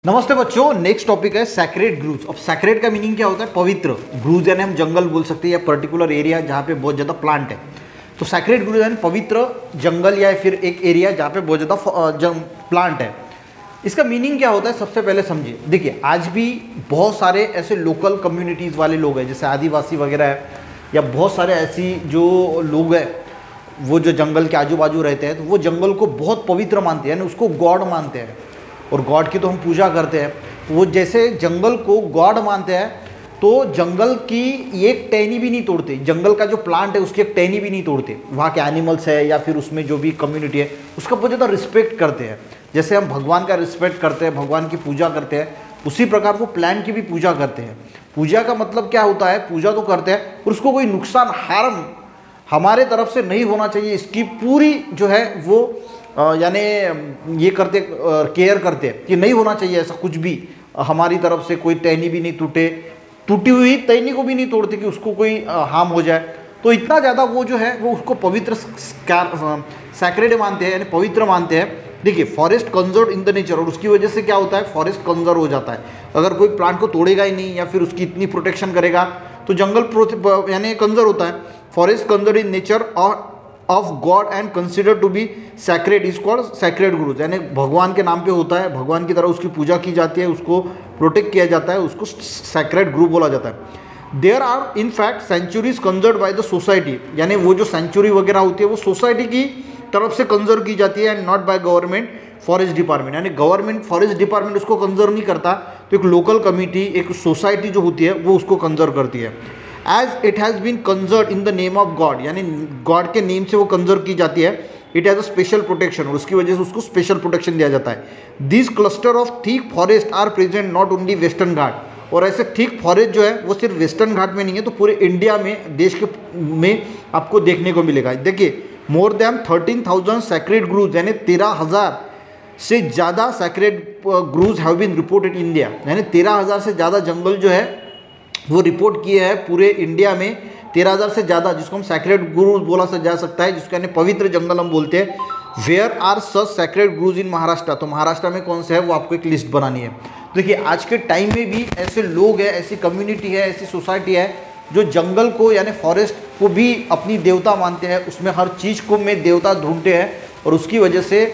नमस्ते बच्चों, next topic है सैक्रेड ग्रूव्स। अब सैक्रेड का मीनिंग क्या होता है? पवित्र। ग्रूव्स यानी हम जंगल बोल सकते हैं या पर्टिकुलर एरिया जहाँ पे बहुत ज़्यादा प्लांट है। तो सैक्रेड ग्रूव्स यानी पवित्र जंगल या फिर एक एरिया जहाँ पे बहुत ज़्यादा प्लांट है। इसका मीनिंग क्या होता है सबसे पहले समझिए। देखिए, आज भी बहुत सारे ऐसे लोकल कम्युनिटीज़ वाले लोग हैं, जैसे आदिवासी वगैरह है, या बहुत सारे ऐसी जो लोग हैं वो जो जंगल के आजू बाजू रहते हैं, तो वो जंगल को बहुत पवित्र मानते हैं, यानी उसको गॉड मानते हैं। और गॉड की तो हम पूजा करते हैं। वो जैसे जंगल को गॉड मानते हैं, तो जंगल की एक टहनी भी नहीं तोड़ते। जंगल का जो प्लांट है उसकी एक टहनी भी नहीं तोड़ते। वहाँ के एनिमल्स है या फिर उसमें जो भी कम्युनिटी है उसका बहुत ज़्यादा रिस्पेक्ट करते हैं। जैसे हम भगवान का रिस्पेक्ट करते हैं, भगवान की पूजा करते हैं, उसी प्रकार वो प्लांट की भी पूजा करते हैं। पूजा का मतलब क्या होता है? पूजा तो करते हैं और उसको कोई नुकसान, हार्म हमारे तरफ से नहीं होना चाहिए, इसकी पूरी जो है वो यानी ये करते, केयर करते हैं कि नहीं होना चाहिए ऐसा कुछ भी हमारी तरफ से। कोई टहनी भी नहीं टूटे, टूटी हुई टहनी को भी नहीं तोड़ते कि उसको कोई हार्म हो जाए। तो इतना ज़्यादा वो जो है वो उसको पवित्र सैक्रेड मानते हैं, यानी पवित्र मानते हैं। देखिए, forest conserve in the nature, और उसकी वजह से क्या होता है? फॉरेस्ट कंजर्व हो जाता है। अगर कोई प्लांट को तोड़ेगा ही नहीं या फिर उसकी इतनी प्रोटेक्शन करेगा तो जंगल यानी कंजर्व होता है। Forest conserve in nature of God and consider to be sacred is called sacred groves, यानी भगवान के नाम पे होता है, भगवान की तरह उसकी पूजा की जाती है, उसको प्रोटेक्ट किया जाता है, उसको सैक्रेड ग्रूव बोला जाता है। There are in fact centuries conserve by the society, यानी वो जो सेंचुरी वगैरह होती है वो सोसाइटी की तरफ से कंजर्व की जाती है, and not by government forest department, यानी गवर्नमेंट फॉरेस्ट डिपार्टमेंट उसको कंजर्व नहीं करता, तो एक लोकल कमिटी, एक सोसाइटी जो होती है वो उसको कंजर्व करती है। As it has been conserve in the name of God, यानी गॉड के नेम से वो कंजर्व की जाती है। It has a special protection, और उसकी वजह से उसको स्पेशल प्रोटेक्शन दिया जाता है। This cluster of thick forest are present not only Western Ghat, और ऐसे थिक फॉरेस्ट जो है वो सिर्फ वेस्टर्न घाट में नहीं है, तो पूरे इंडिया में, देश के में आपको देखने को मिलेगा। देखिए, मोर देन 13,000 सैक्रेड ग्रूव्स, यानी 13,000 से ज़्यादा sacred groves have been reported in India, यानी 13,000 से ज़्यादा जंगल जो है वो रिपोर्ट किए हैं पूरे इंडिया में। 13,000 से ज़्यादा, जिसको हम सैक्रेड ग्रूव्स बोला जा सकता है, जिसको यानी पवित्र जंगल हम बोलते हैं। Where are such sacred groves in Maharashtra, तो महाराष्ट्र में कौन से है वो आपको एक लिस्ट बनानी है। देखिए, आज के टाइम में भी ऐसे लोग हैं, ऐसी कम्युनिटी है, ऐसी सोसाइटी है जो जंगल को यानी फॉरेस्ट को भी अपनी देवता मानते हैं, उसमें हर चीज़ को में देवता ढूंढते हैं, और उसकी वजह से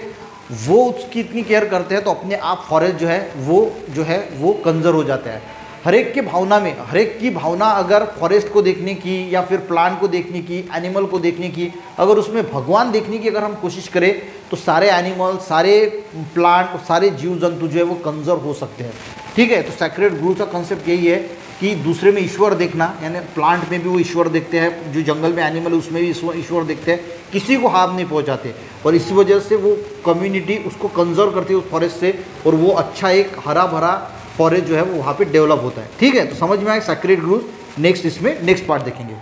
वो उसकी इतनी केयर करते हैं, तो अपने आप फॉरेस्ट जो है वो कंजर्व हो जाता है। हर एक की भावना में, हर एक की भावना अगर फॉरेस्ट को देखने की या फिर प्लांट को देखने की, एनिमल को देखने की, अगर उसमें भगवान देखने की अगर हम कोशिश करें, तो सारे एनिमल, सारे प्लांट, सारे जीव जंतु जो है वो कंजर्व हो सकते हैं। ठीक है, तो सैक्रेड ग्रूव का कंसेप्ट यही है कि दूसरे में ईश्वर देखना, यानी प्लांट में भी वो ईश्वर देखते हैं, जो जंगल में एनिमल उसमें भी ईश्वर देखते हैं, किसी को हार्म नहीं पहुंचाते, और इसी वजह से वो कम्युनिटी उसको कंजर्व करती है उस फॉरेस्ट से, और वो अच्छा एक हरा भरा फॉरेस्ट जो है वो वहाँ पे डेवलप होता है। ठीक है, तो समझ में आए सैक्रेड ग्रूव्स। नेक्स्ट इसमें नेक्स्ट पार्ट देखेंगे।